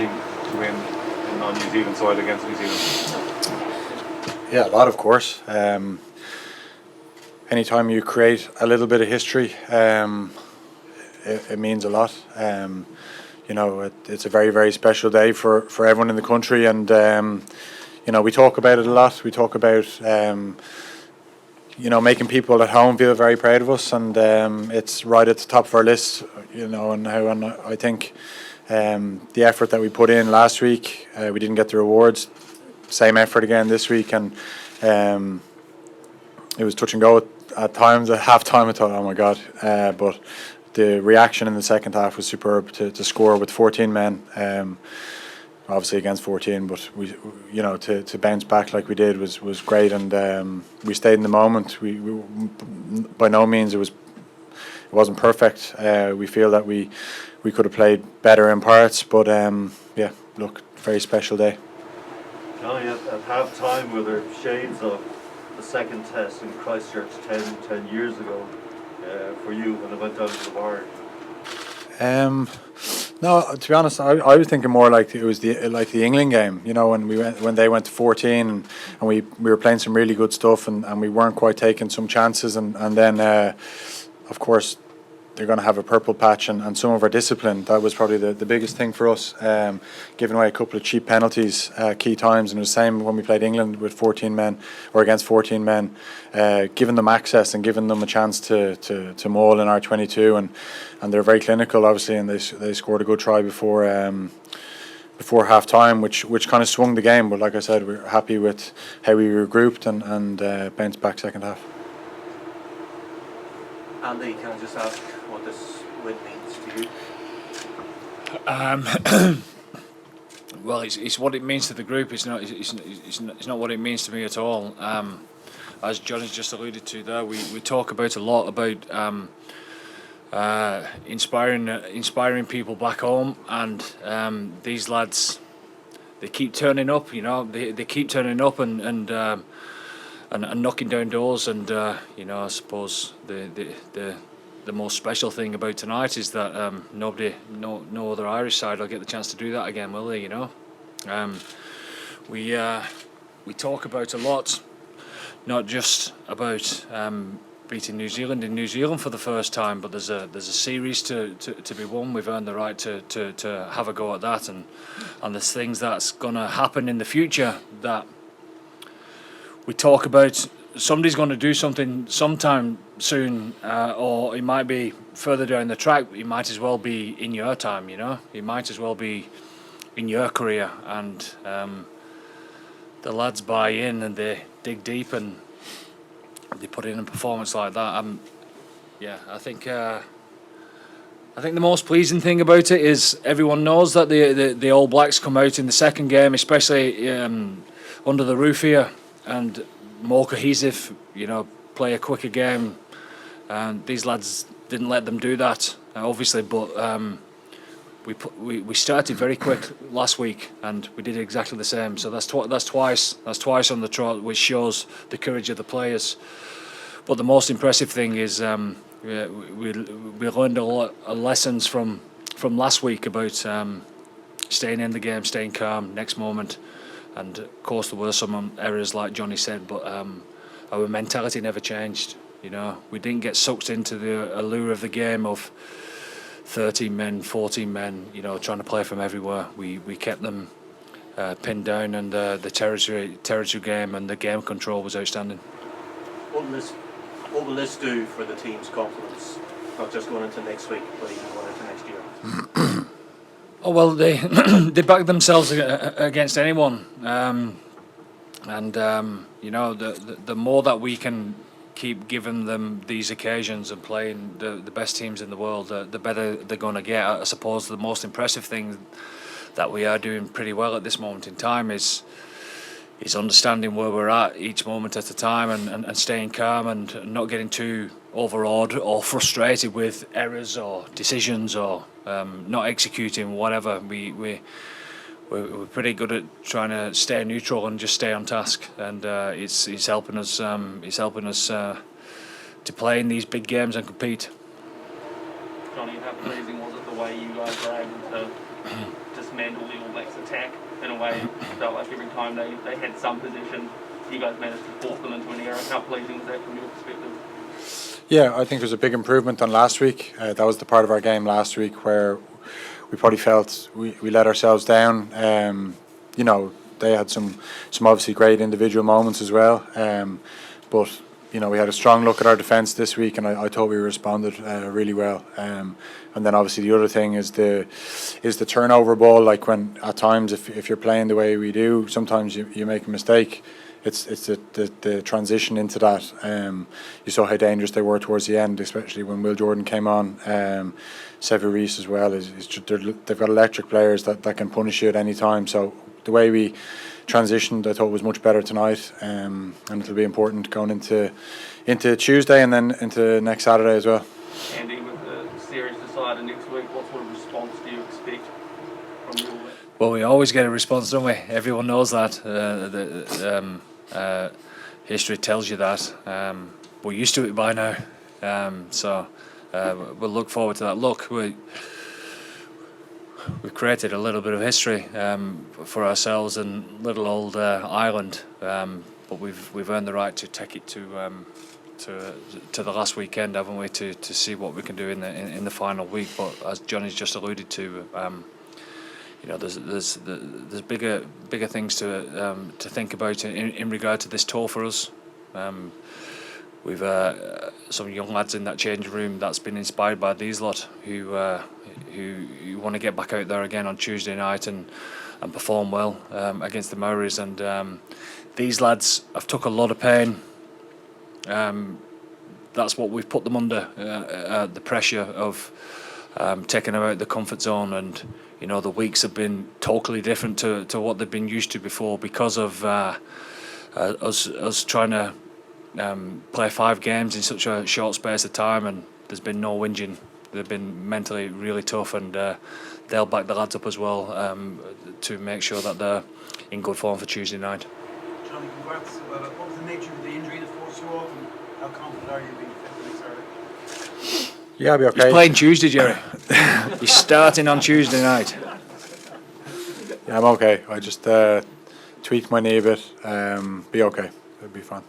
team to win on New Zealand soil against New Zealand? Yeah, a lot, of course. Anytime you create a little bit of history, it means a lot. It's a very, very special day for everyone in the country, and we talk about it a lot. We talk about making people at home feel very proud of us, and it's right at the top of our list. And I think the effort that we put in last week, we didn't get the rewards. Same effort again this week, and it was touch and go at times. At half time, I thought, oh my God, but the reaction in the second half was superb to score with 14 men, obviously against 14, but to bounce back like we did was great, and we stayed in the moment. We by no means it wasn't perfect. We feel that we could have played better in parts, but very special day. Johnny, at half time, were there shades of the second test in Christchurch 10 years ago for you when it went down to the wire? No, to be honest, I was thinking more like it was the England game. When they went to 14 and we were playing some really good stuff and we weren't quite taking some chances, and then of course they're going to have a purple patch and some of our discipline. That was probably the biggest thing for us, giving away a couple of cheap penalties key times, and it was the same when we played England with 14 men or against 14 men, giving them access and giving them a chance to maul in our 22, and they're very clinical obviously, and they scored a good try before half time, which kind of swung the game. But like I said, we're happy with how we regrouped and bounced back second half. Andy, can I just ask what this win means to you? Well, it's what it means to the group. It's not what it means to me at all. As Johnny's just alluded to there, we talk about a lot about inspiring people back home, and these lads, they keep turning up. They keep turning up and knocking down doors, and I suppose the most special thing about tonight is that no other Irish side will get the chance to do that again, will they? We talk about a lot, not just about beating New Zealand in New Zealand for the first time, but there's a series to be won. We've earned the right to have a go at that, and there's things that's going to happen in the future that we talk about. Somebody's going to do something sometime soon, or it might be further down the track. It might as well be in your time, It might as well be in your career, and the lads buy in and they dig deep and they put in a performance like that. I think the most pleasing thing about it is everyone knows that the All Blacks come out in the second game, especially under the roof here, and more cohesive, play a quicker game. And these lads didn't let them do that, obviously, but we started very quick last week, and we did exactly the same. So that's twice on the trot, which shows the courage of the players. But the most impressive thing is we learned a lot of lessons from last week about staying in the game, staying calm, next moment. And of course there were some errors, like Johnny said, but our mentality never changed. We didn't get sucked into the allure of the game of 13 men, 14 men, trying to play from everywhere. We kept them pinned down, and the territory game and the game control was outstanding. What will this do for the team's confidence, not just going into next week, but even going into next year? Oh well, they they back themselves against anyone, and the more that we can keep giving them these occasions and playing the best teams in the world, the better they're going to get. I suppose the most impressive thing that we are doing pretty well at this moment in time is understanding where we're at each moment at a time, and staying calm and not getting too overawed or frustrated with errors or decisions or not executing whatever. We're pretty good at trying to stay neutral and just stay on task, and it's helping us. It's helping us to play in these big games and compete. Johnny, how pleasing was it the way you guys were able to dismantle the All Blacks attack in a way. It felt like every time they had some possession, you guys managed to force them into an error. How pleasing was that from your perspective? Yeah, I think it was a big improvement on last week. That was the part of our game last week where we probably felt we let ourselves down. You know, they had some obviously great individual moments as well. But you know, we had a strong look at our defence this week, and I thought we responded really well. And then obviously the other thing is the turnover ball. Like when at times if you're playing the way we do, sometimes you make a mistake. It's the transition into that. You saw how dangerous they were towards the end, especially when Will Jordan came on. Sevu Reece as well. They've got electric players that can punish you at any time. So the way we transitioned, I thought was much better tonight, and it'll be important going into Tuesday and then into next Saturday as well. Andy, with the series decided next week, what sort of response do you expect from the All Blacks? Well, we always get a response, don't we? Everyone knows that. History tells you that. We're used to it by now, so we'll look forward to that. Look, we've created a little bit of history for ourselves in little old Ireland, but we've earned the right to take it to the last weekend, haven't we? To see what we can do in the final week. But as Johnny's just alluded to, you know, there's bigger things to think about in regard to this tour for us. We've some young lads in that changing room that's been inspired by these lot who want to get back out there again on Tuesday night and perform well against the Maoris. And these lads have took a lot of pain. That's what we've put them under, the pressure of taking them out of the comfort zone. And you know, the weeks have been totally different to what they've been used to before because of us trying to play 5 games in such a short space of time, and there's been no whinging. They've been mentally really tough, and they'll back the lads up as well to make sure that they're in good form for Tuesday night. Johnny, congrats. What was the nature of the injury that forced you off, and how confident are you being fit for next Saturday? Yeah, I'll be okay. He's playing Tuesday, Jerry. He's starting on Tuesday night. Yeah, I'm okay. I just tweaked my knee a bit. Be okay. It'll be fine.